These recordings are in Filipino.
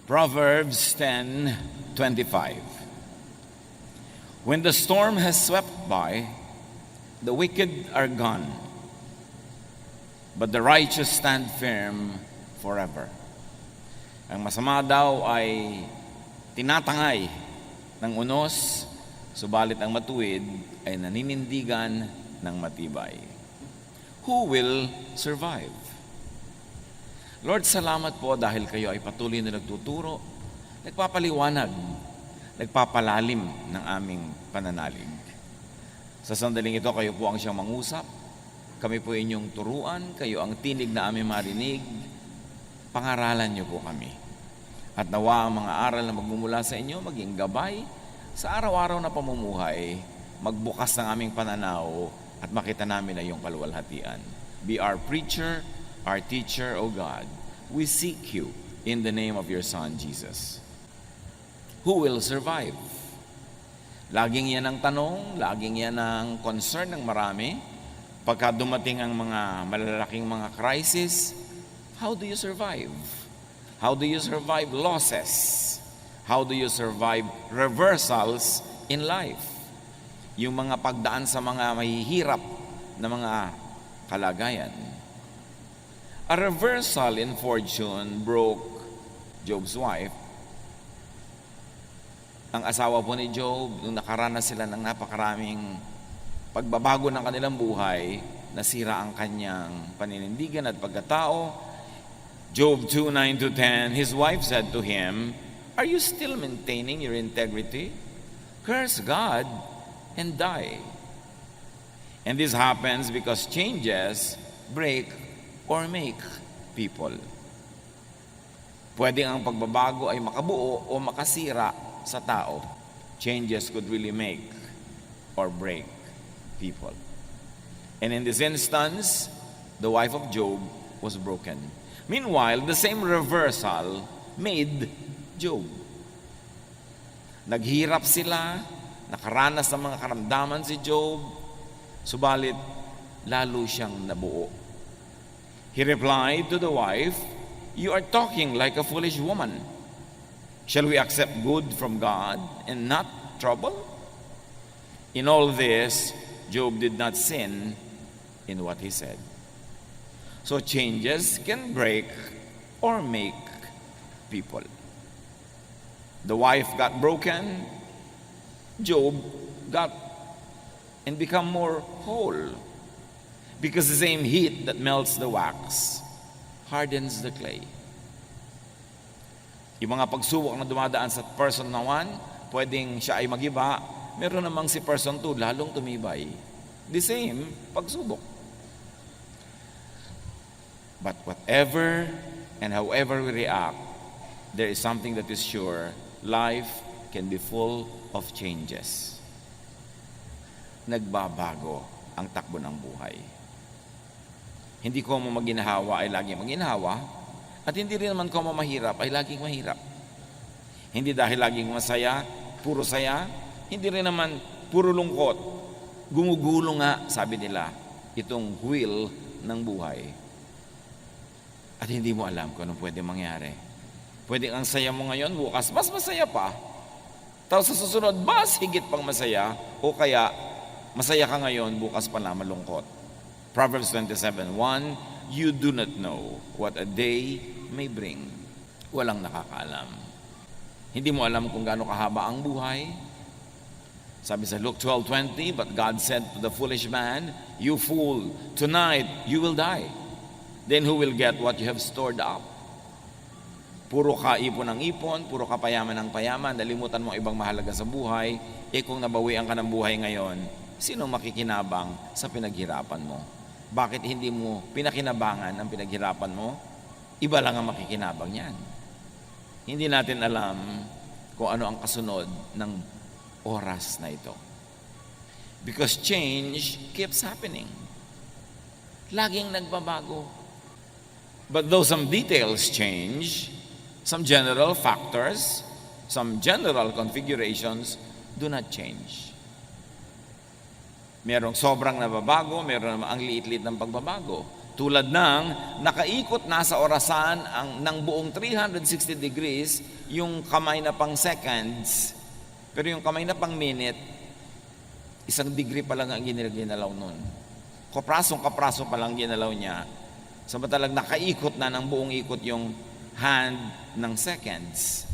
Proverbs 10:25. When the storm has swept by, the wicked are gone, but the righteous stand firm forever. Ang masama daw ay tinatangay ng unos, subalit ang matuwid ay naninindigan ng matibay. Who will survive? Lord, salamat po dahil kayo ay patuloy na nagtuturo, nagpapaliwanag, nagpapalalim ng aming pananalig. Sa sandaling ito, kayo po ang siyang mangusap. Kami po inyong turuan, kayo ang tinig na aming marinig. Pangaralan niyo po kami. At nawa ang mga aral na magmumula sa inyo, maging gabay sa araw-araw na pamumuhay, magbukas ng aming pananaw at makita namin na iyong kaluwalhatian. Be our preacher, our teacher, O God. We seek you in the name of your Son, Jesus. Who will survive? Laging yan ang tanong, laging yan ang concern ng marami. Pagka dumating ang mga malalaking mga crisis, how do you survive? How do you survive losses? How do you survive reversals in life? Yung mga pagdaan sa mga mahihirap na mga kalagayan. A reversal in fortune broke Job's wife. Ang asawa po ni Job, nung nakaranas sila ng napakaraming pagbabago ng kanilang buhay, nasira ang kanyang paninindigan at pagkatao. Job 2:9-10, his wife said to him, "Are you still maintaining your integrity? Curse God and die." And this happens because changes break or make people. Pwede ang pagbabago ay makabuo o makasira sa tao. Changes could really make or break people. And in this instance, the wife of Job was broken. Meanwhile, the same reversal made Job. Naghirap sila, nakaranas ng mga karamdaman si Job, subalit lalo siyang nabuo. He replied to the wife, "You are talking like a foolish woman. Shall we accept good from God and not trouble?" In all this, Job did not sin in what he said. So changes can break or make people. The wife got broken, Job got and become more whole. Because the same heat that melts the wax hardens the clay. Yung mga pagsubok na dumadaan sa person na 1, pwedeng siya ay magiba. Meron namang si person 2, lalong tumibay. The same pagsubok. But whatever and however we react, there is something that is sure. Life can be full of changes. Nagbabago ang takbo ng buhay. Hindi ko mo maginahawa ay laging maginahawa, at hindi rin naman ko mo mahirap ay laging mahirap. Hindi dahil laging masaya, puro saya, hindi rin naman puro lungkot. Gumugulo nga, sabi nila, itong wheel ng buhay. At hindi mo alam kung anong pwede mangyari. Pwede ang saya mo ngayon, bukas mas masaya pa. Tapos sa susunod, mas higit pang masaya, o kaya masaya ka ngayon, bukas pa na malungkot. Proverbs 27:1, you do not know what a day may bring. Walang nakakaalam. Hindi mo alam kung gaano kahaba ang buhay. Sabi sa Luke 12:20, but God said to the foolish man, you fool, tonight you will die. Then who will get what you have stored up? Puro ka ipon ng ipon, puro ka payaman ng payaman, nalimutan mo ang ibang mahalaga sa buhay, kung nabawian ka ng buhay ngayon, sino makikinabang sa pinaghirapan mo? Bakit hindi mo pinakinabangan ang pinaghirapan mo? Iba lang ang makikinabang niyan. Hindi natin alam kung ano ang kasunod ng oras na ito. Because change keeps happening. Laging nagbabago. But though some details change, some general factors, some general configurations do not change. Merong sobrang nababago, meron ang liit-liit ng pagbabago. Tulad ng nakaikot na sa orasan ng buong 360 degrees yung kamay na pang seconds, pero yung kamay na pang minute, 1 degree pa lang ang ginalaw nun. Kapraso pa lang ginalaw niya. Samantalang nakaikot na ng buong ikot yung hand ng seconds.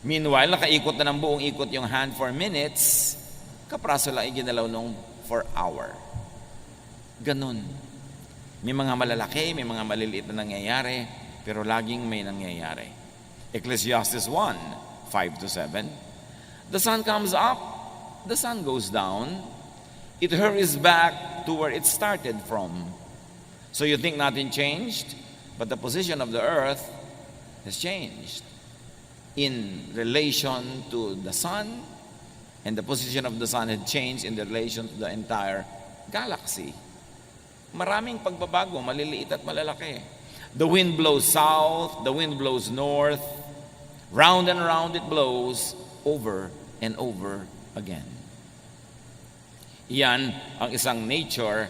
Meanwhile, nakaikot na ng buong ikot yung hand for minutes, kapraso lang iginalaw nung for hour. Ganun. May mga malalaki, may mga maliliit na nangyayari, pero laging may nangyayari. Ecclesiastes 1, 5-7. The sun comes up, the sun goes down, it hurries back to where it started from. So you think nothing changed, but the position of the earth has changed in relation to the sun, and the position of the sun had changed in relation to the entire galaxy. Maraming pagbabago, maliliit at malalaki. The wind blows south, the wind blows north, round and round it blows, over and over again. Iyan ang isang nature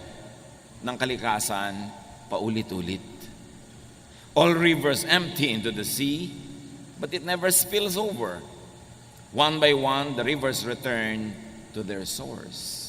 ng kalikasan, paulit-ulit. All rivers empty into the sea, but it never spills over. One by one, the rivers return to their source.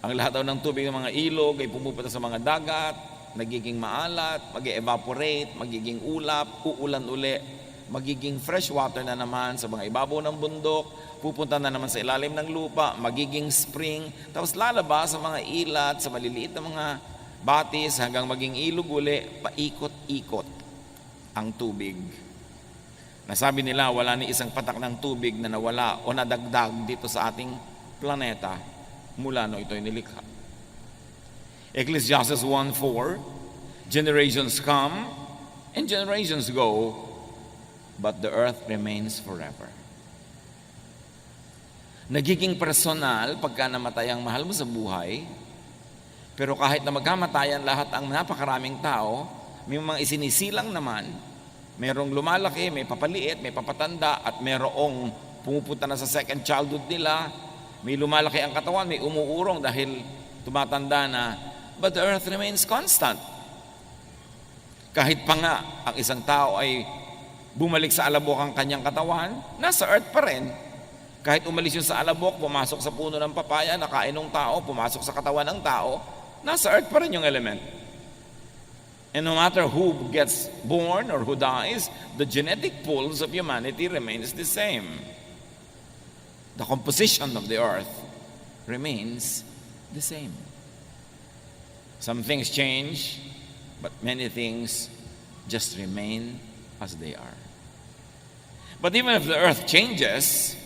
Ang lahat daw ng tubig ng mga ilog ay pumupunta sa mga dagat, nagiging maalat, mag-evaporate, magiging ulap, uulan uli, magiging fresh water na naman sa mga ibabaw ng bundok, pupunta na naman sa ilalim ng lupa, magiging spring, tapos lalabas sa mga ilat, sa maliliit na mga batis, hanggang maging ilog uli, paikot-ikot ang tubig. Nasabi nila, wala ni isang patak ng tubig na nawala o nadagdag dito sa ating planeta mula no ito'y nilikha. Ecclesiastes 1:4, generations come and generations go, but the earth remains forever. Nagiging personal pagka namatay ang mahal mo sa buhay, pero kahit na magkamatayan lahat ang napakaraming tao, may mga isinisilang naman. Merong lumalaki, may papaliit, may papatanda, at merong pumupunta na sa second childhood nila. May lumalaki ang katawan, may umuurong dahil tumatanda na. But the earth remains constant. Kahit pa nga ang isang tao ay bumalik sa alabok ang kanyang katawan, nasa earth pa rin. Kahit umalis yun sa alabok, pumasok sa puno ng papaya, nakain ng tao, pumasok sa katawan ng tao, nasa earth pa rin yung element. And no matter who gets born or who dies, the genetic pools of humanity remains the same. The composition of the earth remains the same. Some things change, but many things just remain as they are. But even if the earth changes,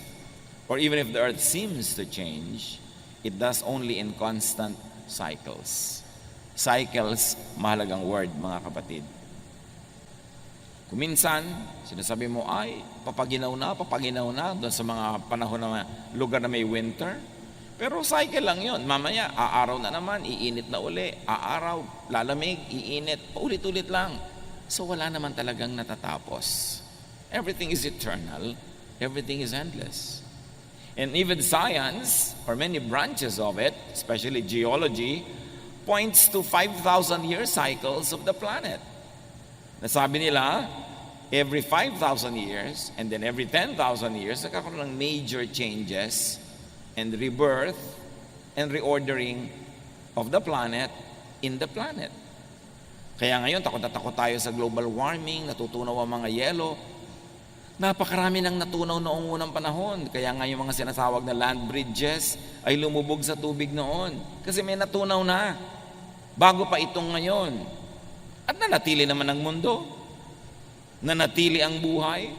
or even if the earth seems to change, it does only in constant cycles. Cycles, mahalagang word, mga kapatid. Kung minsan, sinasabi mo, ay, papaginaw na, doon sa mga panahon na lugar na may winter. Pero cycle lang yun. Mamaya, aaraw na naman, iinit na uli. Aaraw, lalamig, iinit, paulit-ulit lang. So wala naman talagang natatapos. Everything is eternal. Everything is endless. And even science, or many branches of it, especially geology, points to 5,000-year cycles of the planet. Nasabi nila, every 5,000 years and then every 10,000 years, nagkakaroon ng major changes and rebirth and reordering of the planet in the planet. Kaya ngayon, takot na takot tayo sa global warming, natutunaw ang mga yelo. Napakarami nang natunaw noong unang panahon. Kaya nga yung mga sinasawag na land bridges ay lumubog sa tubig noon. Kasi may natunaw na. Bago pa itong ngayon. At nanatili naman ang mundo. Nanatili ang buhay.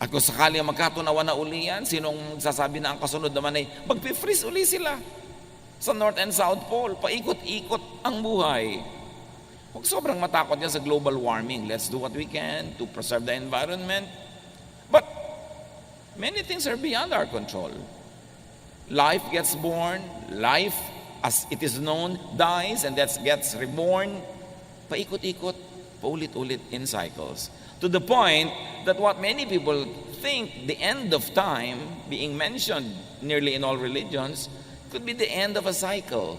At kung sakali ang magkatunawan na uli yan, sinong sasabi na ang kasunod naman ay magpi-freeze uli sila sa North and South Pole. Paikot-ikot ang buhay. Huwag sobrang matakot yan sa global warming. Let's do what we can to preserve the environment. But many things are beyond our control. Life gets born, life as it is known dies, and that gets reborn. Paikot-ikot, paulit-ulit in cycles. To the point that what many people think the end of time, being mentioned nearly in all religions, could be the end of a cycle,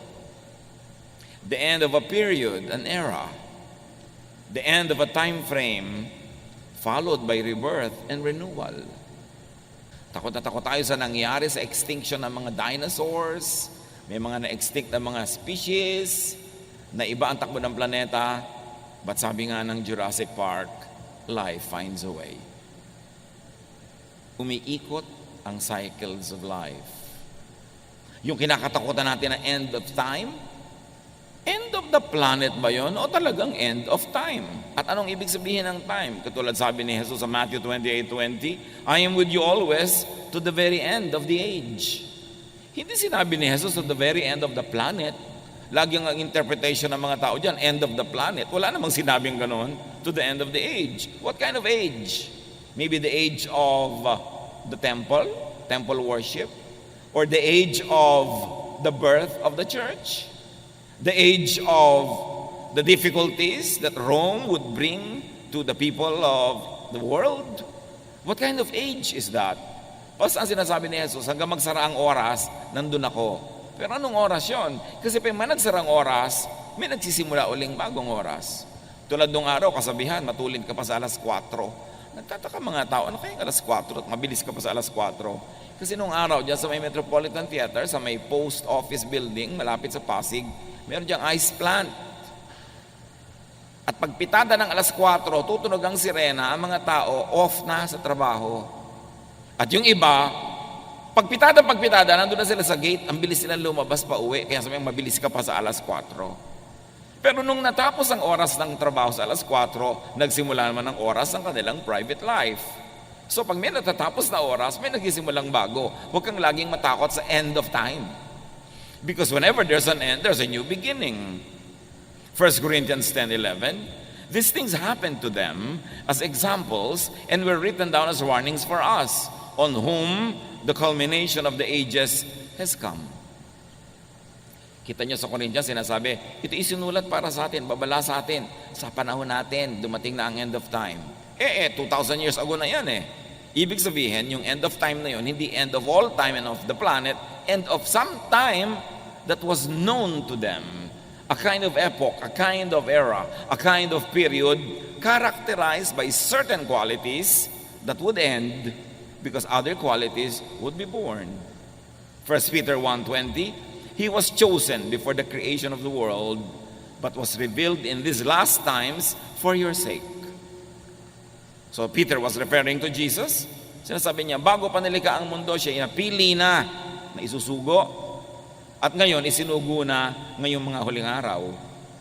the end of a period, an era, the end of a time frame, followed by rebirth and renewal. Takot na takot tayo sa nangyari sa extinction ng mga dinosaurs. May mga na-extinct na mga species, na iba ang takbo ng planeta. But sabi nga ng Jurassic Park, life finds a way. Umiikot ang cycles of life. Yung kinakatakutan natin na end of time, end of the planet ba yun o talagang end of time? At anong ibig sabihin ng time? Katulad sabi ni Jesus sa Matthew 28:20, I am with you always to the very end of the age. Hindi sinabi ni Jesus to the very end of the planet. Lagi ang interpretation ng mga tao dyan, end of the planet. Wala namang sinabing ganon, to the end of the age. What kind of age? Maybe the age of the temple worship, or the age of the birth of the church, the age of the difficulties that Rome would bring to the people of the world. What kind of age is that? Basta ang sinasabi ni Jesus, hanggang magsara ang oras, nandun ako. Pero anong oras yon? Kasi pag may nagsarang oras, may nagsisimula uling bagong oras. Tulad nung araw, kasabihan, matulid ka pa sa alas 4. Nagtataka mga tao, ano kayang alas 4 at mabilis ka pa sa alas 4? Kasi nung araw, dyan sa may Metropolitan Theater, sa may post office building, malapit sa Pasig, meron diyang ice plant. At pagpitada ng alas 4, tutunog ang sirena, ang mga tao off na sa trabaho. At yung iba, pagpitada, nandun na sila sa gate, ang bilis silang lumabas pa uwi, kaya sabihin, mabilis ka pa sa alas 4. Pero nung natapos ang oras ng trabaho sa alas 4, nagsimula naman ang oras ng kanilang private life. So pag may natatapos na oras, may nagsimulang bago. Huwag kang laging matakot sa end of time. Because whenever there's an end, there's a new beginning. 1 Corinthians 10:11, these things happened to them as examples and were written down as warnings for us, on whom the culmination of the ages has come. Kita nyo sa Corinthians, sinasabi, ito isinulat para sa atin, babala sa atin, sa panahon natin, dumating na ang end of time. 2,000 years ago na yan eh. Ibig sabihin, yung end of time na yun, hindi end of all time and of the planet, end of some time that was known to them. A kind of epoch, a kind of era, a kind of period characterized by certain qualities that would end because other qualities would be born. 1 Peter 1:20, He was chosen before the creation of the world, but was revealed in these last times for your sake. So Peter was referring to Jesus. Sinasabi niya, bago pa nilikha ang mundo, siya inapili na isusugo. At ngayon, isinugo na ngayong mga huling araw.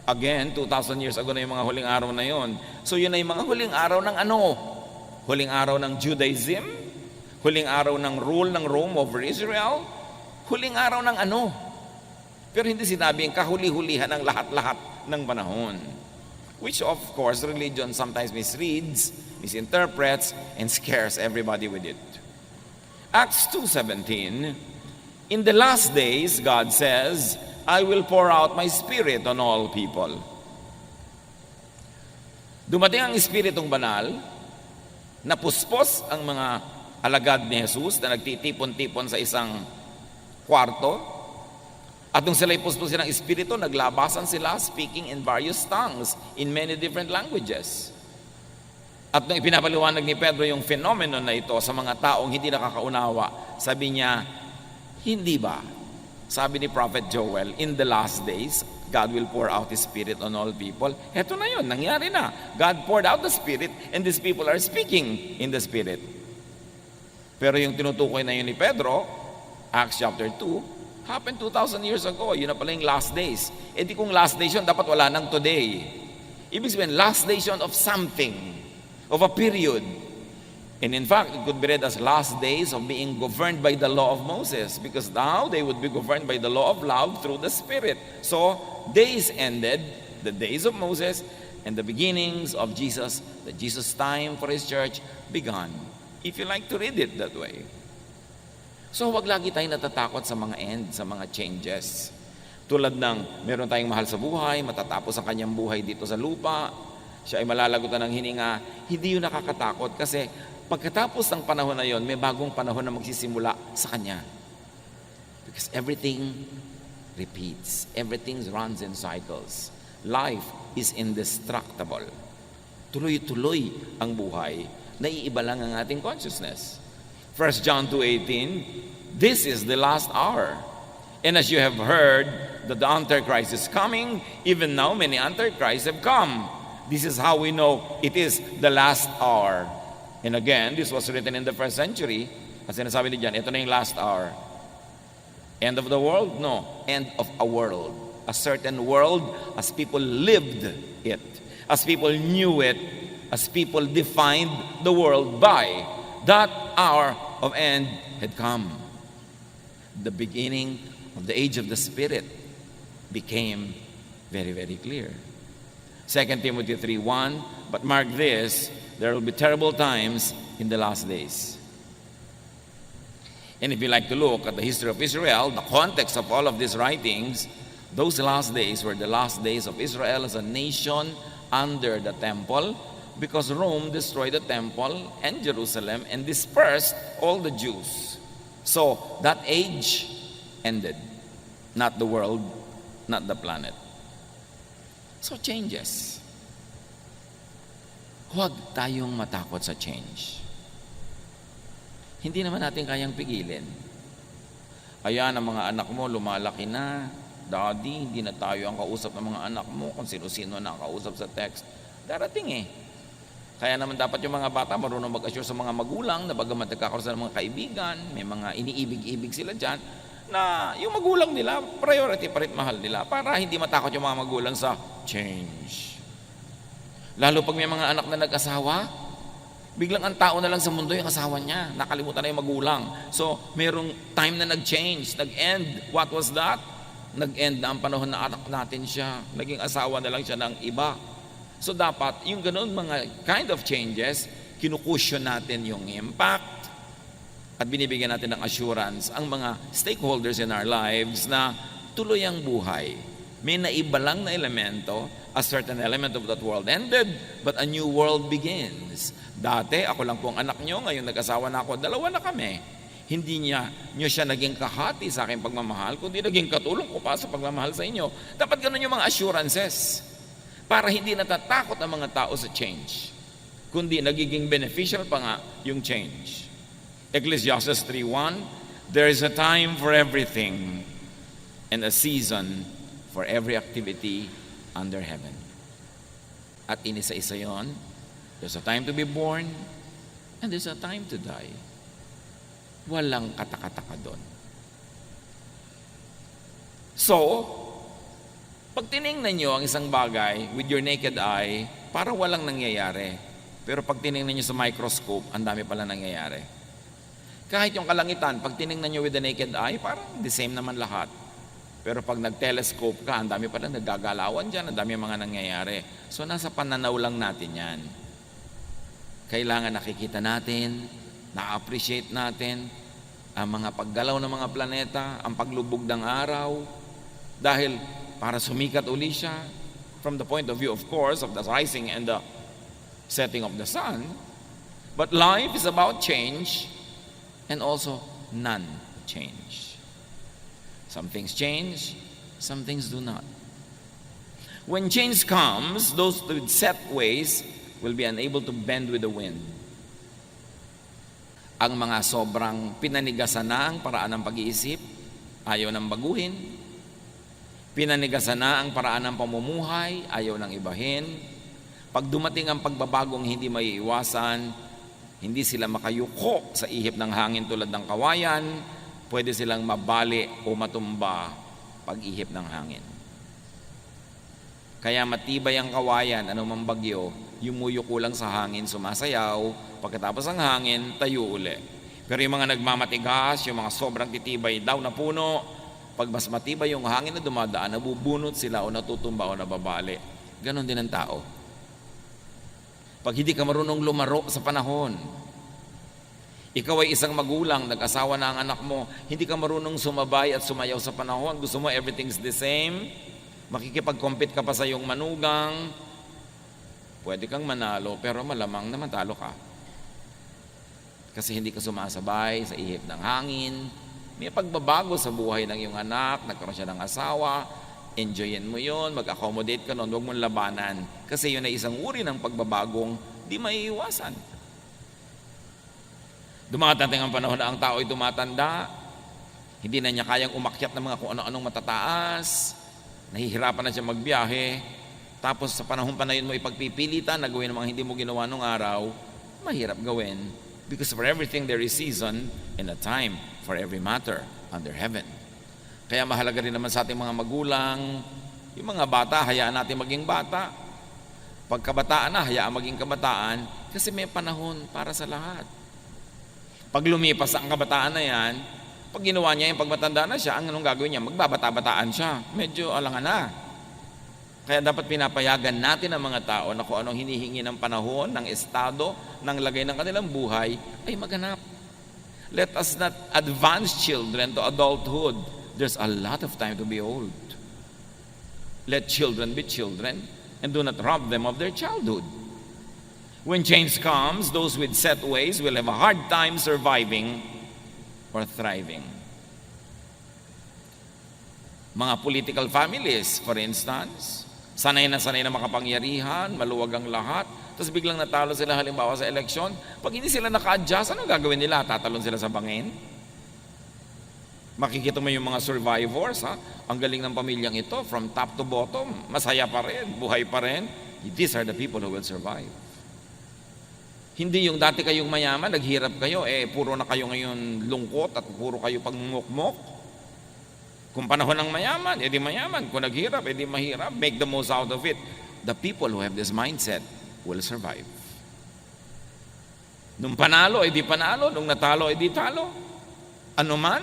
Again, 2,000 years ago na yung mga huling araw na yon. So yun ay mga huling araw ng ano? Huling araw ng Judaism? Huling araw ng rule ng Rome over Israel? Huling araw ng ano? Pero hindi sinabing kahuli-hulihan ng lahat-lahat ng panahon. Which of course, religion sometimes misreads, misinterprets, and scares everybody with it. Acts 2:17, in the last days, God says, I will pour out my spirit on all people. Dumating ang Espiritong Banal, napuspos ang mga alagad ni Jesus na nagtitipon-tipon sa isang kwarto. At nung sila'y puspusin ng Espiritu, naglabasan sila speaking in various tongues, in many different languages. At nung ipinapaliwanag ni Pedro yung phenomenon na ito sa mga taong hindi nakakaunawa, sabi niya, hindi ba? Sabi ni Prophet Joel, in the last days, God will pour out His Spirit on all people. Heto na yun, nangyari na. God poured out the Spirit and these people are speaking in the Spirit. Pero yung tinutukoy na yun ni Pedro, Acts chapter 2, happened 2,000 years ago. Yun na pala yung last days. E di kung last days yun, dapat wala nang today. Ibig sabihin, last days yun of something, of a period. And in fact, it could be read as last days of being governed by the law of Moses, because now they would be governed by the law of love through the Spirit. So, days ended, the days of Moses, and the beginnings of Jesus, the Jesus time for His church began. If you like to read it that way. So huwag lagi tayong natatakot sa mga end, sa mga changes. Tulad ng meron tayong mahal sa buhay, matatapos ang kanyang buhay dito sa lupa. siya ay malalagutan ng hininga, hindi yun nakakatakot kasi pagkatapos ng panahon na yon, may bagong panahon na magsisimula sa kanya. Because everything repeats. Everything runs in cycles. Life is indestructible. Tuloy-tuloy ang buhay. Naiiba lang ang ating consciousness. 1 John 2:18, this is the last hour. And as you have heard that the Antichrist is coming, even now many Antichrists have come. This is how we know it is the last hour. And again, this was written in the first century. As sinasabi ni John, ito na yung last hour. End of the world? No. End of a world. A certain world as people lived it. As people knew it. As people defined the world by. That hour of end had come. The beginning of the age of the Spirit became very, very clear. 2 Timothy 3:1, but mark this, there will be terrible times in the last days. And if you like to look at the history of Israel, the context of all of these writings, those last days were the last days of Israel as a nation under the temple, because Rome destroyed the temple and Jerusalem and dispersed all the Jews. So that age ended, not the world, not the planet. So changes. Huwag tayong matakot sa change. Hindi naman natin kayang pigilin. Ayan, ang mga anak mo lumalaki na. Daddy, hindi na tayo ang kausap ng mga anak mo kung sino-sino na ang kausap sa text. Darating eh. Kaya naman dapat yung mga bata marunong mag-assure sa mga magulang na bagamat nagkakaroon ng mga kaibigan, may mga iniibig-ibig sila dyan, na yung magulang nila, priority pa rin mahal nila para hindi matakot yung mga magulang sa change. Lalo pag may mga anak na nag-asawa, biglang ang tao na lang sa mundo yung asawa niya. Nakalimutan na yung magulang. So, merong time na nag-change, nag-end. What was that? Nag-end na ang panahon na anak natin siya. Naging asawa na lang siya ng iba. So, dapat yung ganun mga kind of changes, kinukusyon natin yung impact at binibigyan natin ng assurance ang mga stakeholders in our lives na tuloy ang buhay. May naiba lang na elemento, a certain element of that world ended, but a new world begins. Dati, ako lang po ang anak nyo, ngayon nag-asawa na ako, dalawa na kami. Hindi nyo siya naging kahati sa aking pagmamahal, kundi naging katulong ko pa sa pagmamahal sa inyo. Dapat ganun yung mga assurances para hindi natatakot ang mga tao sa change, kundi nagiging beneficial pa nga yung change. Ecclesiastes 3:1, there is a time for everything and a season for every activity under heaven. At inisa-isa yon, there's a time to be born and there's a time to die. Walang katakataka doon. So, pag tinignan nyo ang isang bagay with your naked eye, parang walang nangyayari. Pero pag tinignan nyo sa microscope, ang dami pala nangyayari. Kahit yung kalangitan, pag tinignan nyo with the naked eye, parang the same naman lahat. Pero pag nag-telescope ka, ang dami pala naggagalawan dyan, ang dami mga nangyayari. So nasa pananaw lang natin yan. Kailangan nakikita natin, na-appreciate natin ang mga paggalaw ng mga planeta, ang paglubog ng araw, dahil para sumikat uli siya, from the point of view, of course, of the rising and the setting of the sun. But life is about change and also non-change. Some things change, some things do not. When change comes, those with set ways will be unable to bend with the wind. Ang mga sobrang pinanigasan na ang paraan ng pag-iisip, ayaw nang baguhin. Pinanigasan na ang paraan ng pamumuhay, ayaw nang ibahin. Pag dumating ang pagbabagong hindi maiiwasan, hindi sila makayuko sa ihip ng hangin tulad ng kawayan, pwede silang mabali o matumba pag-ihip ng hangin. Kaya matibay ang kawayan, anumang bagyo, yumuyuko lang sa hangin, sumasayaw, pagkatapos ng hangin, tayo uli. Pero yung mga nagmamatigas, yung mga sobrang titibay daw na puno, pag mas matibay yung hangin na dumadaan, nabubunot sila o natutumba o nababali. Ganon din ang tao. Pag hindi ka marunong lumaro sa panahon, ikaw ay isang magulang, nag-asawa na ang anak mo, hindi ka marunong sumabay at sumayaw sa panahon, gusto mo everything's the same, makikipag-compete ka pa sa iyong manugang, Pwede kang manalo, pero malamang na matalo ka. Kasi hindi ka sumasabay sa ihip ng hangin. May pagbabago sa buhay ng iyong anak, nagkaroon siya ng asawa, enjoyin mo yun, mag-accommodate ka nun, huwag mong labanan. Kasi yun ay isang uri ng pagbabagong di maiiwasan. Dumatating ang panahon na ang tao ay tumatanda, hindi na niya kayang umakyat ng mga kung ano-anong matataas, nahihirapan na siya magbiyahe, tapos sa panahon pa na yun mo ipagpipilitan na gawin ang mga hindi mo ginawa nung araw, mahirap gawin. Because for everything there is season and a time for every matter under heaven. Kaya mahalaga rin naman sa ating mga magulang, yung mga bata, hayaan natin maging bata. Pagkabataan na, hayaan maging kabataan, kasi may panahon para sa lahat. Pag lumipas ang kabataan na yan, pag ginawa niya yung pagmatanda na siya, ang anong gagawin niya? Magbabata-bataan siya. Medyo alangan na. Kaya dapat pinapayagan natin ang mga tao na kung anong hinihingi ng panahon, ng estado, ng lagay ng kanilang buhay, ay maganap. Let us not advance children to adulthood. There's a lot of time to be old. Let children be children and do not rob them of their childhood. When change comes, those with set ways will have a hard time surviving or thriving. Mga political families, for instance, sanay na makapangyarihan, maluwag ang lahat, tapos biglang natalo sila halimbawa sa eleksyon. Pag hindi sila naka-adjust, anong gagawin nila? Tatalon sila sa bangin? Makikita mo yung mga survivors, ha? Ang galing ng pamilyang ito, from top to bottom, masaya pa rin, buhay pa rin. These are the people who will survive. Hindi yung dati kayong mayaman, naghirap kayo, puro na kayo ngayon lungkot at puro kayo pagmumukmok. Kung panahon ng mayaman, edi mayaman. Kung naghirap, edi mahirap. Make the most out of it. The people who have this mindset will survive. Nung panalo, edi panalo. Nung natalo, edi talo. Ano man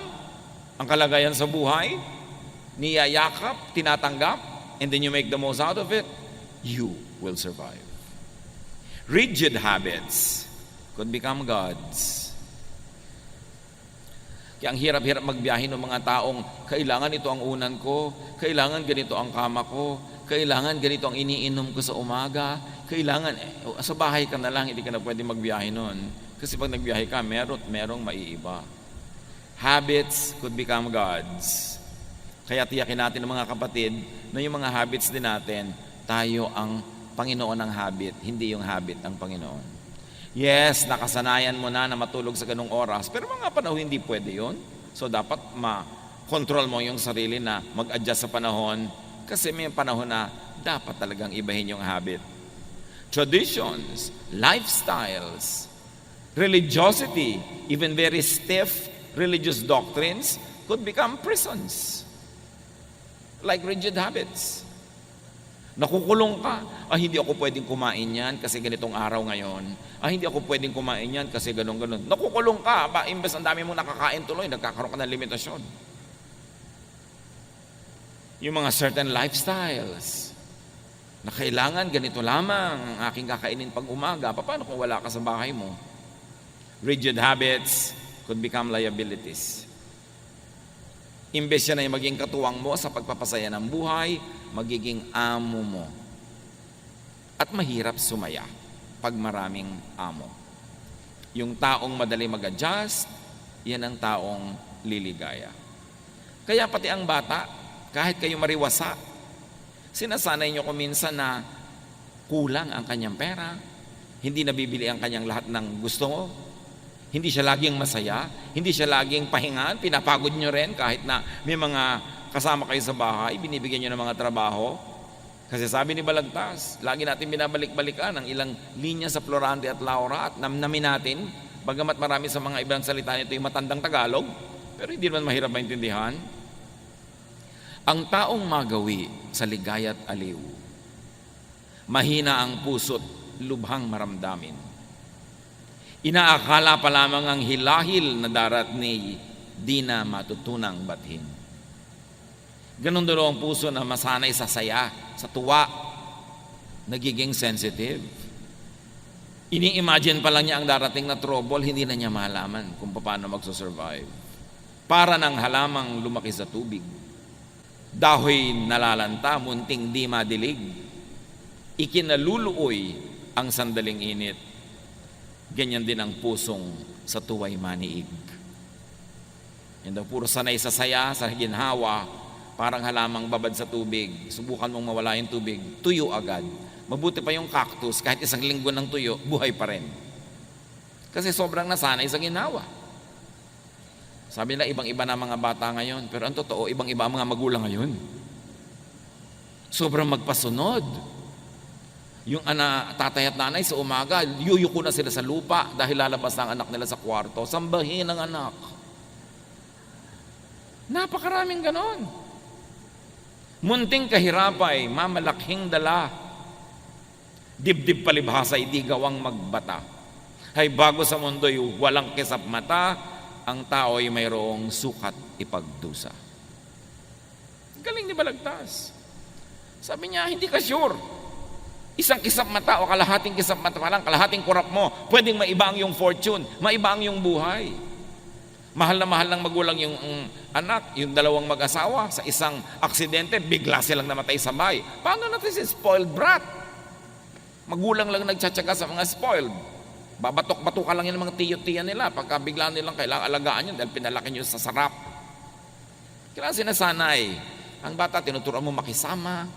ang kalagayan sa buhay, niyayakap, tinatanggap, and then you make the most out of it, you will survive. Rigid habits could become gods. Kaya ang hirap-hirap magbiyahe ng mga taong kailangan ito ang unan ko, kailangan ganito ang kama ko, kailangan ganito ang iniinom ko sa umaga, kailangan, sa bahay ka na lang, hindi ka na pwede magbiyahe nun. Kasi pag nagbiyahe ka, merong maiiba. Habits could become gods. Kaya tiyakin natin ng mga kapatid na yung mga habits din natin, tayo ang Panginoon ng habit, hindi yung habit ng Panginoon. Yes, nakasanayan mo na matulog sa ganung oras, pero mga panahon hindi pwede yun. So dapat ma-control mo yung sarili na mag-adjust sa panahon kasi may panahon na dapat talagang ibahin yung habit. Traditions, lifestyles, religiosity, even very stiff religious doctrines could become prisons. Like rigid habits. Nakukulong ka. Hindi ako pwedeng kumain yan kasi ganitong araw ngayon. Hindi ako pwedeng kumain yan kasi ganon-ganon. Nakukulong ka. Imbes ang dami mong nakakain tuloy, nagkakaroon ka ng limitasyon. Yung mga certain lifestyles na kailangan ganito lamang ang aking kakainin pag umaga. Paano kung wala ka sa bahay mo? Rigid habits could become liabilities. Imbes yan ay maging katuwang mo sa pagpapasaya ng buhay, magiging amo mo. At mahirap sumaya pag maraming amo. Yung taong madali mag-adjust, yan ang taong liligaya. Kaya pati ang bata, kahit kayo mariwasa, sinasanay nyo kuminsan na kulang ang kanyang pera, hindi nabibili ang kanyang lahat ng gusto mo, hindi siya laging masaya, hindi siya laging pahingan, pinapagod nyo rin kahit na may mga kasama kayo sa bahay, binibigyan nyo ng mga trabaho. Kasi sabi ni Balagtas, lagi natin binabalik-balikan ang ilang linya sa Florante at Laura at namnamin natin, bagamat marami sa mga ibang salita nito yung matandang Tagalog, pero hindi naman mahirap maintindihan. Ang taong magawi sa ligaya at aliw, mahina ang puso't lubhang maramdamin. Inaakala pa lamang ang hilahil na darat ni di na matutunang bathin. Ganon daw ang puso na masanay sa saya, sa tuwa, nagiging sensitive. Ini-imagine pa lang niya ang darating na trouble, hindi na niya malaman kung paano magsusurvive. Para ng halamang lumaki sa tubig. Dahoy nalalanta, munting di madilig. Ikinaluluoy ang sandaling init, ganyan din ang pusong sa tuway maniig. Yan daw, puro sanay sa saya, sa ginhawa, parang halamang babad sa tubig. Subukan mong mawala yung tubig, tuyo agad. Mabuti pa yung cactus, kahit isang linggo ng tuyo, buhay pa rin. Kasi sobrang nasanay sa ginhawa. Sabi nila, ibang-iba na mga bata ngayon. Pero ang totoo, ibang-iba ang mga magulang ngayon. Sobrang magpasunod. Yung tatay at nanay sa umaga, yuyuko na sila sa lupa dahil lalabas na ang anak nila sa kwarto. Sambahin ang anak. Napakaraming ganon. Munting kahirapay, mamalaking dala. Dibdib palibhasa, di gawang magbata. Hay bago sa mundo'y walang kisap mata, ang tao'y mayroong sukat ipagdusa. Galing ni Balagtas. Sabi niya, hindi ka sure. Isang kisap mata o kalahating kisap mata pa lang, kalahating kurap mo, pwedeng maiba ang iyong fortune, maiba ang iyong buhay. Mahal na mahal ng magulang yung anak, yung dalawang mag-asawa, sa isang aksidente, bigla silang namatay sabay. Paano natin si spoiled brat? Magulang lang nagtsatsaga sa mga spoiled. Babatok-batukan lang yun ng mga tiyo-tiya nila pagka bigla nilang kailangan alagaan yun dahil pinalaki nyo sa sarap. Kailangan sinasanay. Ang bata, tinuturuan mo makisama.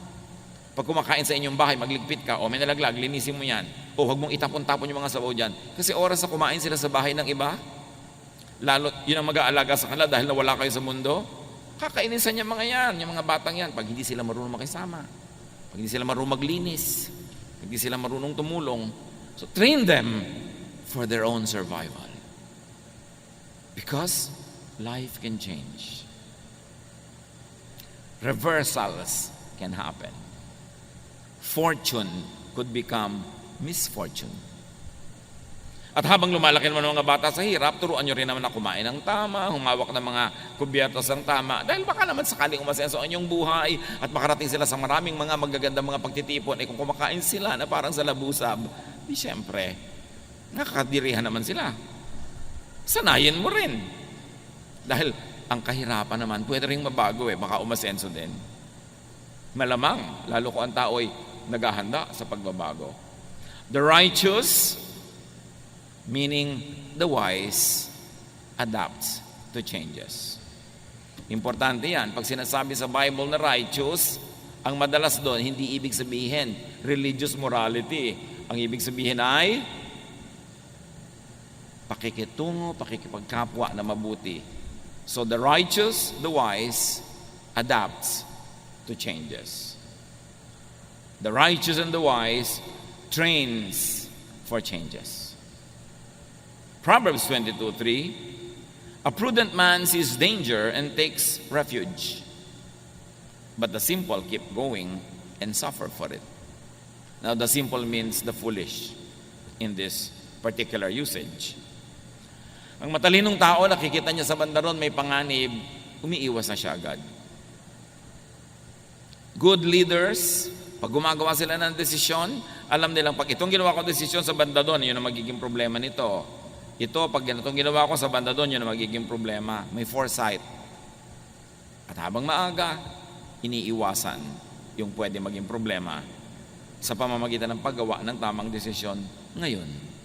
Pag kumakain sa inyong bahay, magligpit ka, o may nalaglag, linisin mo yan. O huwag mong itapon-tapon yung mga sabaw dyan. Kasi oras na kumain sila sa bahay ng iba, lalo yun ang mag-aalaga sa kanila dahil nawala kayo sa mundo, kakainisan niya mga yan, yung mga batang yan, pag hindi sila marunong makisama, pag hindi sila marunong maglinis, pag hindi sila marunong tumulong. So train them for their own survival. Because life can change. Reversals can happen. Fortune could become misfortune. At habang lumalaki naman ang mga bata sa hirap, turuan nyo rin naman na kumain ng tama, humawak ng mga kubyertos ng tama, dahil baka naman sakaling umasenso ang inyong buhay at makarating sila sa maraming mga magagandang mga pagtitipon, kung kumakain sila na parang sa labusab, di syempre, nakakadirihan naman sila. Sanayin mo rin. Dahil ang kahirapan naman, pwede rin mabago baka umasenso din. Malamang, lalo ko ang tao'y naghahanda sa pagbabago. The righteous, meaning the wise, adapts to changes. Importante yan. Pag sinasabi sa Bible na righteous, ang madalas doon, hindi ibig sabihin religious morality. Ang ibig sabihin ay pakikitungo, pakikipagkapwa na mabuti. So the righteous, the wise, adapts to changes. The righteous and the wise trains for changes. Proverbs 22:3, a prudent man sees danger and takes refuge, but the simple keep going and suffer for it. Now the simple means the foolish in this particular usage. Ang matalinong tao, nakikita niya sa banda ron may panganib, umiiwas na siya agad. Good leaders, pag gumagawa sila ng desisyon, alam nilang pag itong ginawa ko desisyon sa banda doon, yun ang magiging problema nito. Ito, pag itong ginawa ko sa banda doon, yun ang magiging problema. May foresight. At habang maaga, iniiwasan yung pwede maging problema sa pamamagitan ng paggawa ng tamang desisyon ngayon.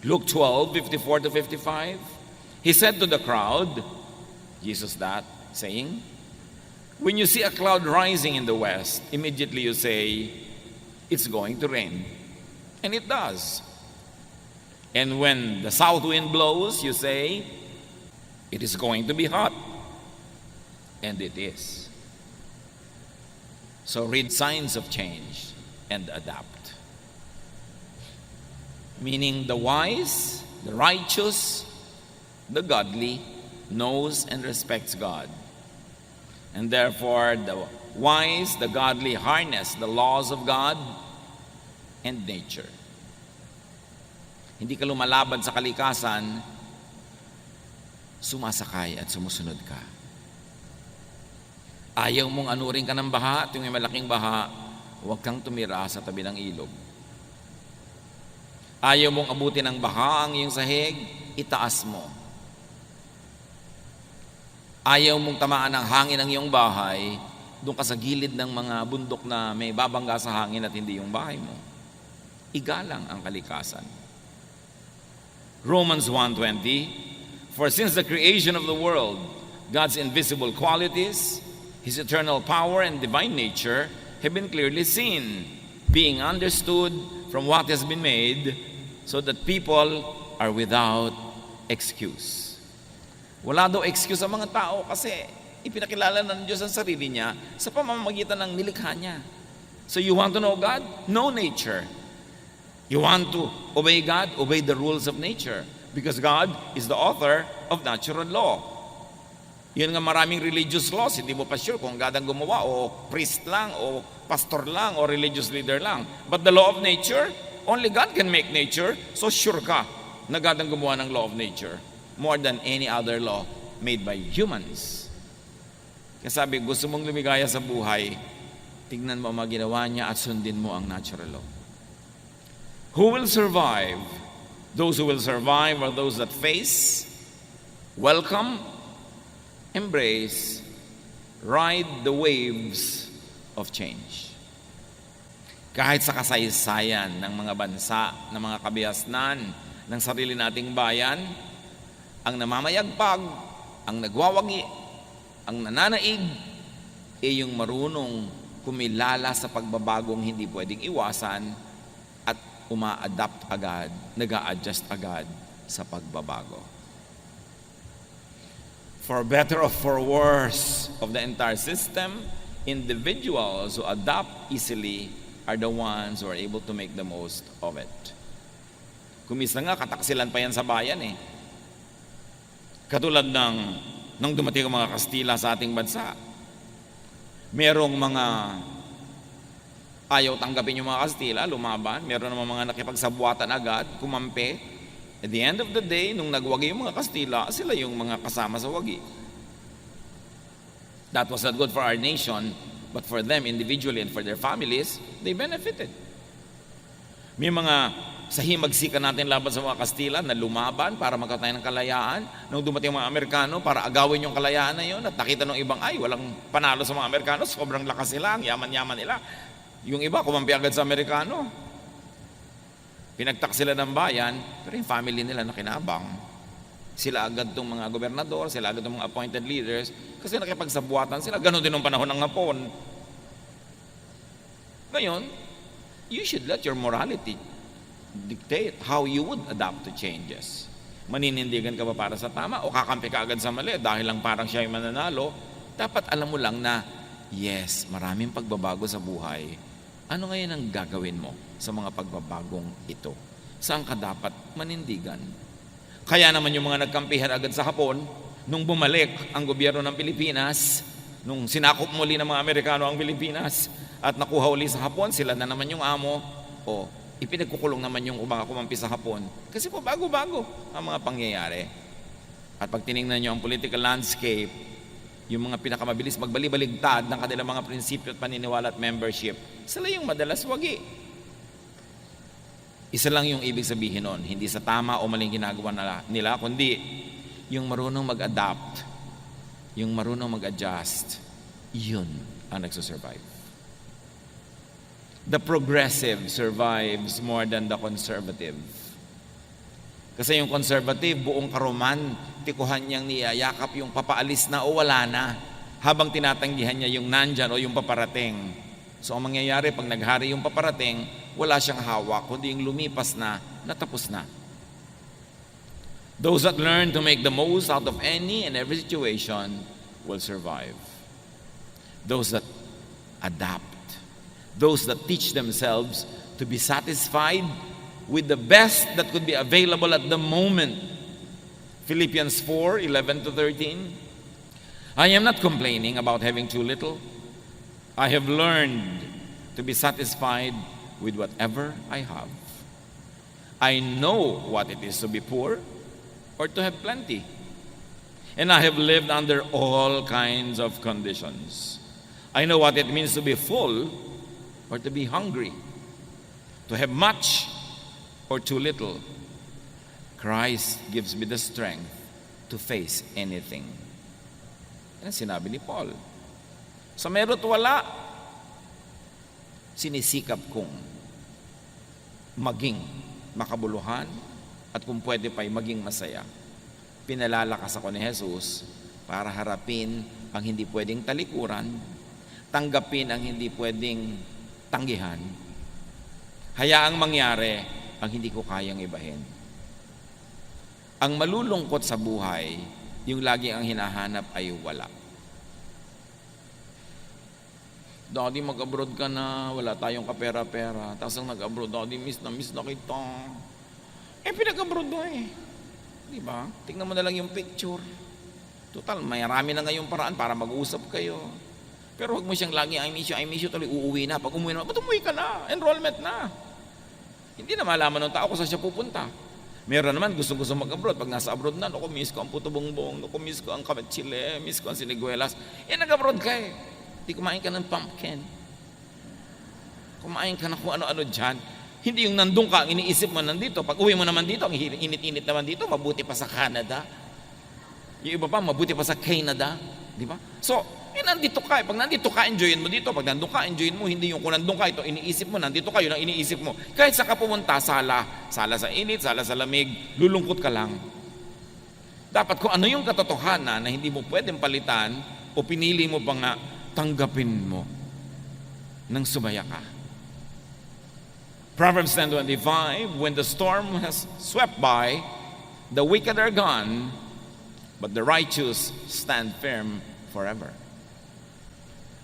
Luke 12:54-55, he said to the crowd, Jesus that, saying, when you see a cloud rising in the west, immediately you say, it's going to rain. And it does. And when the south wind blows, you say, it is going to be hot. And it is. So read signs of change and adapt. Meaning the wise, the righteous, the godly knows and respects God. And therefore, the wise, the godly harness the laws of God and nature. Hindi ka lumalaban sa kalikasan, sumasakay at sumusunod ka. Ayaw mong anurin ka ng baha, at yung may malaking baha, huwag kang tumira sa tabi ng ilog. Ayaw mong abutin ng baha ang iyong sahig, itaas mo. Ayaw mong tamaan ng hangin ang iyong bahay, doon ka sa gilid ng mga bundok na may babangga sa hangin at hindi yung bahay mo. igalang ang kalikasan. Romans 1:20, for since the creation of the world, God's invisible qualities, His eternal power and divine nature have been clearly seen, being understood from what has been made, so that people are without excuse. Wala daw excuse sa mga tao kasi ipinakilala ng Diyos ang sarili niya sa pamamagitan ng nilikha niya. So you want to know God? Know nature. You want to obey God? Obey the rules of nature. Because God is the author of natural law. Yun nga maraming religious laws, hindi mo pa sure kung God ang gumawa o priest lang o pastor lang o religious leader lang. But the law of nature, only God can make nature, so sure ka na God ang gumawa ng law of nature more than any other law made by humans. Kaya sabi, gusto mong lumigaya sa buhay, tignan mo ang mga ginawa niya at sundin mo ang natural law. Who will survive? Those who will survive are those that face, welcome, embrace, ride the waves of change. Kahit sa kasaysayan ng mga bansa, ng mga kabihasnan, ng sarili nating bayan, ang namamayagpag, ang nagwawagi, ang nananaig, ay yung marunong kumilala sa pagbabagong hindi pwedeng iwasan at uma-adapt agad, nag-a-adjust agad sa pagbabago. For better or for worse of the entire system, individuals who adapt easily are the ones who are able to make the most of it. Kumisa nga, kataksilan pa yan sa bayan eh. Katulad nung dumating ang mga Kastila sa ating bansa. Merong mga ayaw tanggapin yung mga Kastila, lumaban. Meron naman mga nakipagsabuatan agad, kumampi. At the end of the day, nung nagwagi yung mga Kastila, sila yung mga kasama sa wagi. That was not good for our nation, but for them individually and for their families, they benefited. May mga sa himagsikan natin laban sa mga Kastila na lumaban para magkaroon ng kalayaan. Nung dumating ang mga Amerikano para agawin yung kalayaan na yun at nakita ng ibang, ay, walang panalo sa mga Amerikano, sobrang lakas nila, ang yaman-yaman nila. Yung iba, kumampi agad sa Amerikano. Pinagtak sila ng bayan, pero yung family nila nakinabang. Sila agad itong mga gobernador, sila agad itong mga appointed leaders, kasi nakipagsabuatan sila. Ganon din ng panahon ng Hapon. Ngayon, you should let your morality dictate how you would adapt to changes. Maninindigan ka ba para sa tama o kakampi ka agad sa mali dahil lang parang siya yung mananalo? Dapat alam mo lang na, yes, maraming pagbabago sa buhay. Ano ngayon ang gagawin mo sa mga pagbabagong ito? Saan ka dapat manindigan? Kaya naman yung mga nagkampihan agad sa Hapon, nung bumalik ang gobyerno ng Pilipinas, nung sinakop muli ng mga Amerikano ang Pilipinas at nakuha uli sa Hapon, sila na naman yung amo, o ipinagkukulong naman yung mga kumampi sa Hapon. Kasi po bago-bago ang mga pangyayari. At pag tinignan nyo ang political landscape, yung mga pinakamabilis magbalibaligtad ng kanilang mga prinsipyo at paniniwala at membership, sila yung madalas wagi. Isa lang yung ibig sabihin nun, hindi sa tama o maling ginagawa nila, kundi yung marunong mag-adapt, yung marunong mag-adjust, yun ang nagsusurvive. The progressive survives more than the conservative. Kasi yung conservative, buong karuman, tikuhan niyang niyayakap yung papaalis na o wala na, habang tinatanggihan niya yung nandyan o yung paparating. So ang mangyayari, pag naghari yung paparating, wala siyang hawak, kundi yung lumipas na, natapos na. Those that learn to make the most out of any and every situation will survive. Those that adapt, those that teach themselves to be satisfied with the best that could be available at the moment. Philippians 4:11-13. I am not complaining about having too little. I have learned to be satisfied with whatever I have. I know what it is to be poor or to have plenty. And I have lived under all kinds of conditions. I know what it means to be full or to be hungry, to have much or too little. Christ gives me the strength to face anything. Yan ang sinabi ni Paul. Sa meron at wala, sinisikap kong maging makabuluhan at kung pwede pa'y maging masaya. Pinalalakas ako ni Jesus para harapin ang hindi pwedeng talikuran, tanggapin ang hindi pwedeng tanggihan, hayaang mangyari ang hindi ko kayang ibahin. Ang malulungkot sa buhay, yung lagi ang hinahanap ay wala. Daddy, mag-abroad ka na, wala tayong kapera-pera. Tapos ang nag-abroad, Daddy, miss na kita. Pinag-abroad mo Diba? Tingnan mo na lang yung picture. Total, marami na ngayong paraan para mag-uusap kayo. Pero huwag mo siyang lagi, I miss you, tuloy uuwi na. Pag umuwi na, ba't umuwi ka na? Enrollment na. Hindi na malaman ng tao kung saan siya pupunta. Meron naman, gusto mag-abroad. Pag nasa abroad na, naku, miss ko ang puto bongbong, naku, miss ko ang kametsile, miss ko ang siniguelas. Nag-abroad ka Di kumain ka ng pumpkin. Kumain ka na kung ano-ano dyan. Hindi yung nandun ka, iniisip mo nandito. Pag uwi mo naman dito, ang init-init naman dito, mabuti pa sa Canada. Yung iba pa, mabuti pa sa Canada. Di ba? So, nandito ka. Pag nandito ka, enjoyin mo dito. Pag nandun ka, enjoyin mo. Hindi yung kung nandun ka, ito iniisip mo. Nandito ka, yun ang iniisip mo. Kahit sa ka pumunta, sala. Sala sa init, sala sa lamig. Lulungkot ka lang. Dapat kung ano yung katotohanan na hindi mo pwedeng palitan o pinili mo pa nga, tanggapin mo nang sumaya ka. Proverbs 10:25, when the storm has swept by, the wicked are gone, but the righteous stand firm forever.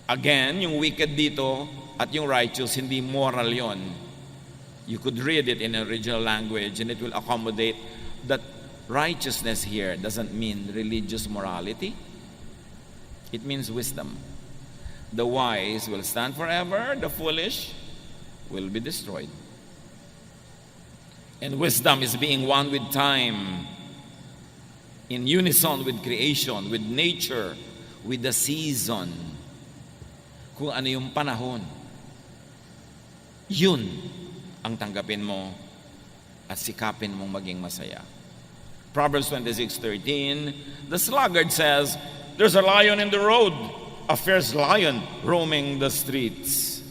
Again, yung wicked dito at yung righteous, hindi moral yon. You could read it in original language and it will accommodate that righteousness here doesn't mean religious morality. It means wisdom. The wise will stand forever, the foolish will be destroyed. And wisdom is being one with time, in unison with creation, with nature, with the season. Kung ano yung panahon, yun ang tanggapin mo at sikapin mong maging masaya. Proverbs 26:13, the sluggard says, there's a lion in the road, a fierce lion roaming the streets.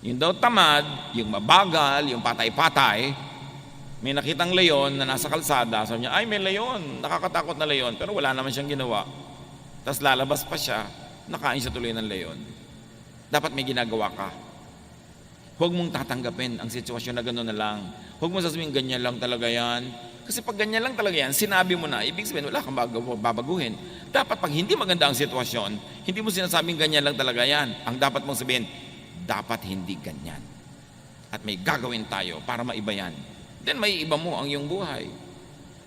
Yung daw tamad, yung mabagal, yung patay-patay, may nakitang leon na nasa kalsada, sabi niya, ay may leon, nakakatakot na leon, pero wala naman siyang ginawa. Tapos lalabas pa siya, nakain siya tuloy ng leon. Dapat may ginagawa ka. Huwag mong tatanggapin ang sitwasyon na gano'n na lang. Huwag mong sasabihin, ganyan lang talaga yan. Kasi pag ganyan lang talaga yan, sinabi mo na, ibig sabihin, wala kang babaguhin. Dapat pag hindi maganda ang sitwasyon, hindi mo sinasabing ganyan lang talaga yan. Ang dapat mong sabihin, dapat hindi ganyan. At may gagawin tayo para maiba yan. Then may iba mo ang iyong buhay.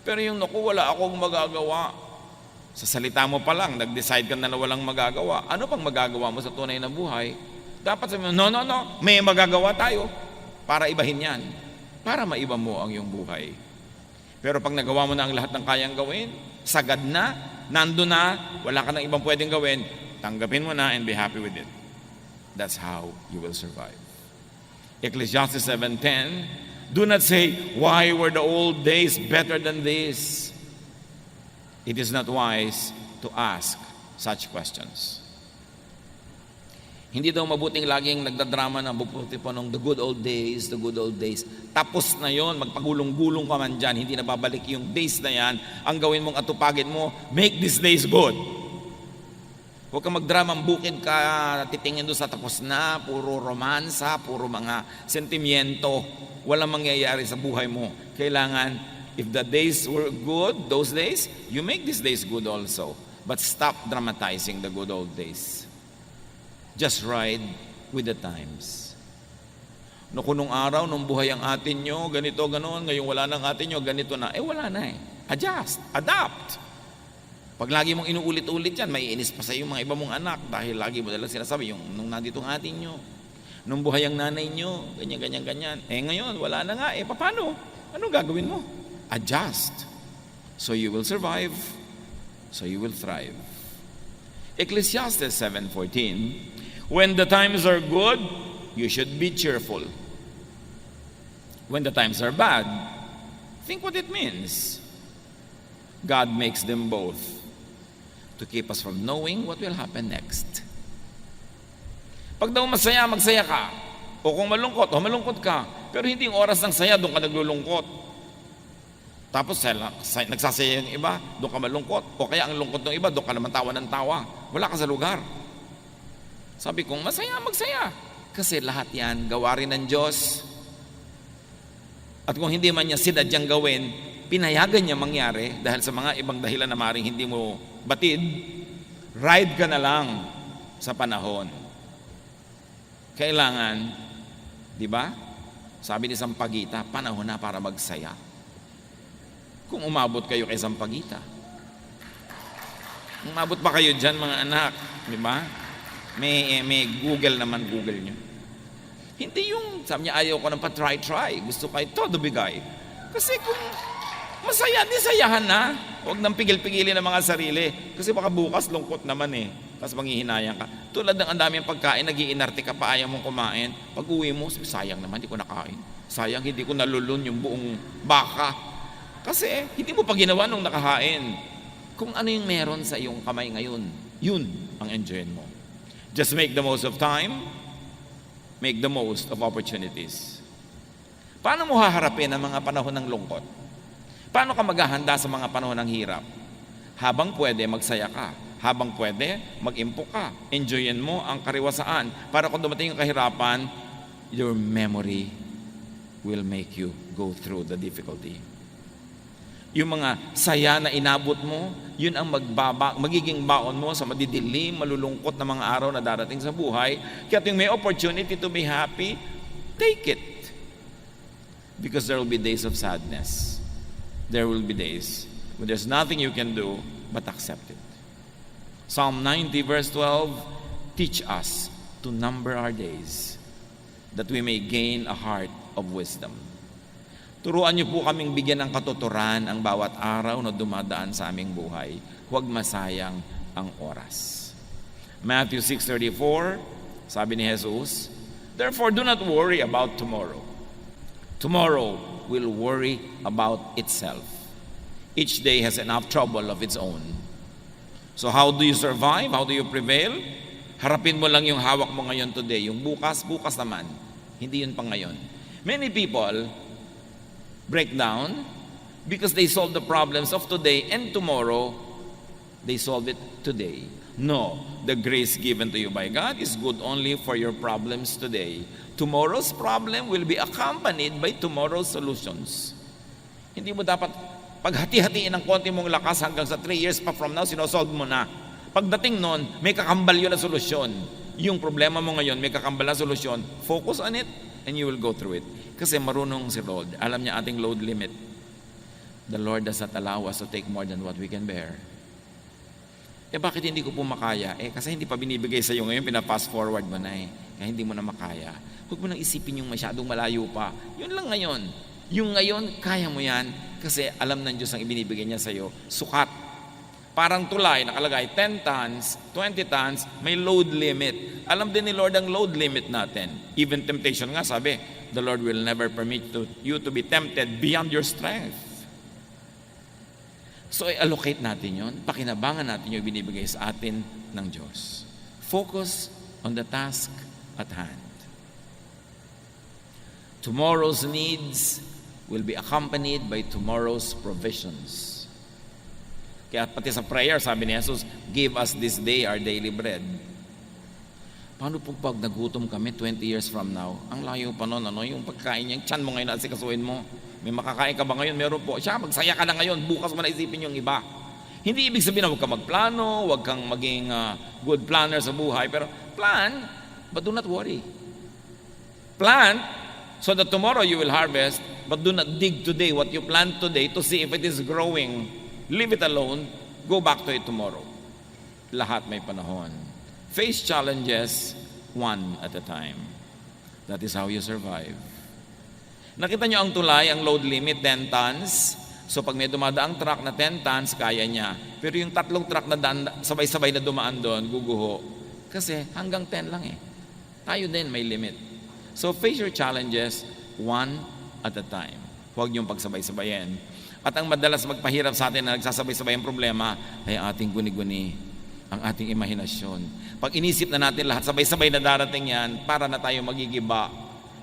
Pero yung naku, wala akong magagawa. Sa salita mo pa lang, nag-decide ka na walang magagawa. Ano pang magagawa mo sa tunay na buhay? Dapat sabihin mo, no, may magagawa tayo para ibahin yan. Para maiba mo ang iyong buhay. Pero pag nagawa mo na ang lahat ng kayang gawin, sagad na, nando na, wala ka nang ibang pwedeng gawin, tanggapin mo na and be happy with it. That's how you will survive. Ecclesiastes 7:10, do not say, why were the old days better than this? It is not wise to ask such questions. Hindi daw mabuting laging nagdadrama na mabuti pa nung the good old days, the good old days. Tapos na yon, magpagulong-gulong ka man dyan, hindi na babalik yung days na yan. Ang gawin mong atupagin mo, make these days good. Huwag kang magdramang bukid ka, titingin doon sa tapos na, puro romansa, puro mga sentimiento. Walang mangyayari sa buhay mo. Kailangan, if the days were good, those days, you make these days good also. But stop dramatizing the good old days. Just ride with the times. No, kung nung araw, nung buhay ang atin nyo, ganito, ganoon, ngayong wala nang atin nyo, ganito na. Wala na Adjust, adapt. Pag lagi mong inuulit-ulit yan, may inis pa sa iyo mga iba mong anak dahil lagi mo dalang sinasabi, yung nung nandito ang atin nyo, nung buhay ang nanay nyo, ganyan. Ngayon, wala na nga. Paano? Anong gagawin mo? Adjust. So you will survive. So you will thrive. Ecclesiastes 7:14, when the times are good, you should be cheerful. When the times are bad, think what it means. God makes them both to keep us from knowing what will happen next. Pag daw masaya, magsaya ka. O kung malungkot ka. Pero hindi yung oras ng saya, doon ka naglulungkot. Tapos nagsasaya yung iba, doon ka malungkot. O kaya ang lungkot ng iba, doon ka naman tawa ng tawa. Wala ka sa lugar. Sabi kong, masaya, magsaya. Kasi lahat yan, gawa rin ng Diyos. At kung hindi man niya sinadyang gawin, pinayagan niya mangyari dahil sa mga ibang dahilan na maaaring hindi mo batid, ride ka na lang sa panahon. Kailangan, di ba? Sabi ni Sampaguita, panahon na para magsaya. Kung umabot kayo kay Sampaguita. Umabot pa kayo dyan, mga anak, di ba? May Google naman, Google nyo. Hindi yung, sabi niya, ayaw ko ng pa-try. Gusto kayo todo bigay. Kasi kung masaya, di sayahan na. Huwag nang pigil-pigilin ang mga sarili. Kasi baka bukas lungkot naman eh. Tapos manghihinayang ka. Tulad ng ang daming pagkain, nag-iinarte ka pa, ayaw mong kumain. Pag uwi mo, sayang naman, hindi ko nakain. Sayang, hindi ko nalulun yung buong baka. Kasi hindi mo pa ginawa nung nakahain. Kung ano yung meron sa iyong kamay ngayon, yun ang enjoyin mo. Just make the most of time. Make the most of opportunities. Paano mo haharapin ang mga panahon ng lungkot? Paano ka maghahanda sa mga panahon ng hirap? Habang pwede, magsaya ka. Habang pwede, mag-impok ka. Enjoyin mo ang kariwasaan. Para kung dumating yung kahirapan, your memory will make you go through the difficulty. Yung mga saya na inabot mo, yun ang magiging baon mo sa madidilim, malulungkot na mga araw na darating sa buhay. Kaya yung may opportunity to be happy, take it. Because there will be days of sadness. There will be days when there's nothing you can do but accept it. Psalm 90 verse 12, teach us to number our days that we may gain a heart of wisdom. Turuan niyo po kaming bigyan ng katuturan ang bawat araw na dumadaan sa aming buhay. Huwag masayang ang oras. Matthew 6:34, sabi ni Jesus, therefore do not worry about tomorrow. Tomorrow will worry about itself. Each day has enough trouble of its own. So how do you survive? How do you prevail? Harapin mo lang yung hawak mo ngayon today. Yung bukas naman. Hindi yun pang ngayon. Many people break down because they solve the problems of today and tomorrow, they solve it today. No, the grace given to you by God is good only for your problems today. Tomorrow's problem will be accompanied by tomorrow's solutions. Hindi mo dapat paghati-hatiin ng konti mong lakas hanggang sa 3 years pa from now, sinosolve mo na. Pagdating nun, may kakambal yun na solusyon. Yung problema mo ngayon, may kakambal na solusyon. Focus on it and you will go through it. Kasi marunong si Lord. Alam niya ating load limit. The Lord does not allow us to take more than what we can bear. Bakit hindi ko po makaya? Kasi hindi pa binibigay sa iyo ngayon, pina-fast forward mo na Kaya hindi mo na makaya. Huwag mo nang isipin yung masyadong malayo pa. Yun lang ngayon. Yung ngayon, kaya mo yan. Kasi alam ng Diyos ang ibinibigay niya sa iyo. Sukat. Parang tulay, nakalagay 10 tons, 20 tons, may load limit. Alam din ni Lord ang load limit natin. Even temptation nga, sabi, the Lord will never permit you to be tempted beyond your strength. So, i-allocate natin yun. Pakinabangan natin yung binibigay sa atin ng Diyos. Focus on the task at hand. Tomorrow's needs will be accompanied by tomorrow's provisions. Kaya pati sa prayer, sabi ni Jesus, give us this day our daily bread. Paano po pag nagutom kami 20 years from now? Ang layo pa nun, yung pagkain yung tiyan mo ngayon at sikasuin mo. May makakain ka ba ngayon? Meron po. Siya, magsaya ka na ngayon. Bukas mo na isipin yung iba. Hindi ibig sabihin na huwag kang magplano, huwag kang maging good planner sa buhay. Pero plan, but do not worry. Plant so that tomorrow you will harvest, but do not dig today what you plant today to see if it is growing. Leave it alone. Go back to it tomorrow. Lahat may panahon. Face challenges one at a time. That is how you survive. Nakita nyo ang tulay, ang load limit, 10 tons. So pag may dumadaang truck na 10 tons, kaya niya. Pero yung 3 truck na sabay-sabay na dumaan doon, guguho. Kasi hanggang 10 lang Tayo din may limit. So face your challenges one at a time. Huwag niyong pagsabay-sabayin. At ang madalas magpahirap sa atin na nagsasabay-sabay ang problema ay ating guni-guni, ang ating imahinasyon. Pag inisip na natin lahat, sabay-sabay na darating yan, para na tayo magigiba.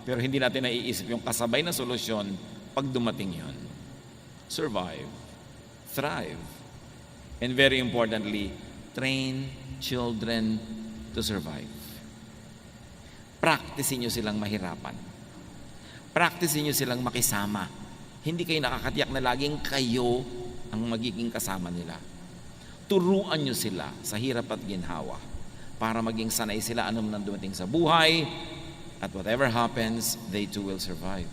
Pero hindi natin naiisip yung kasabay na solusyon pag dumating yon. Survive, thrive, and very importantly, train children to survive. Practicein nyo silang mahirapan. Practicein nyo silang makisama. Hindi kayo nakakatiyak na laging kayo ang magiging kasama nila. Turuan nyo sila sa hirap at ginhawa para maging sanay sila anong nang dumating sa buhay, at whatever happens, they too will survive.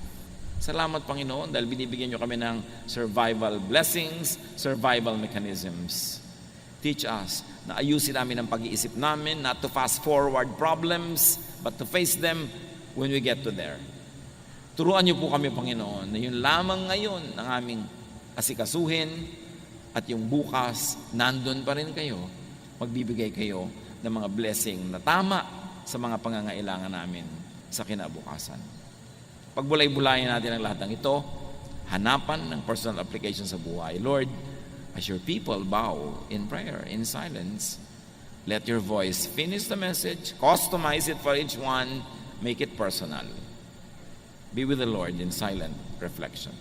Salamat, Panginoon, dahil binibigyan nyo kami ng survival blessings, survival mechanisms. Teach us na ayusin namin ang pag-iisip namin, not to fast forward problems, but to face them when we get to there. Turuan niyo po kami, Panginoon, na yun lamang ngayon ang aming asikasuhin, at yung bukas, nandun pa rin kayo, magbibigay kayo ng mga blessing na tama sa mga pangangailangan namin sa kinabukasan. Pagbulay-bulayan natin ang lahat ng ito, hanapan ng personal application sa buhay. Lord, as your people bow in prayer, in silence, let your voice finish the message, customize it for each one, make it personal. Be with the Lord in silent reflection.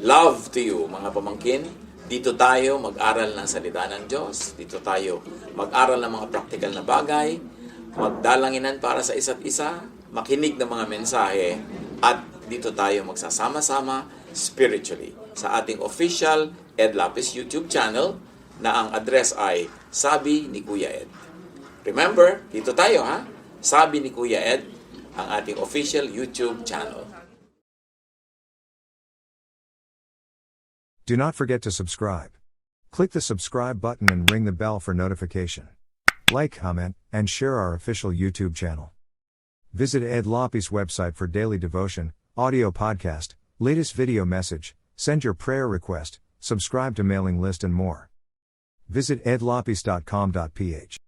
Love to you, mga pamangkin. Dito tayo mag-aral ng salita ng Diyos. Dito tayo mag-aral ng mga praktikal na bagay, magdalanginan para sa isa't isa, makinig ng mga mensahe, at dito tayo magsasama-sama spiritually sa ating official Ed Lapis YouTube channel na ang address ay Sabi ni Kuya Ed. Remember, dito tayo ha, Sabi ni Kuya Ed, ang ating official YouTube channel. Do not forget to subscribe. Click the subscribe button and ring the bell for notification. Like, comment, and share our official YouTube channel. Visit Ed Lopes' website for daily devotion, audio podcast, latest video message, send your prayer request, subscribe to mailing list and more. Visit edlopes.com.ph.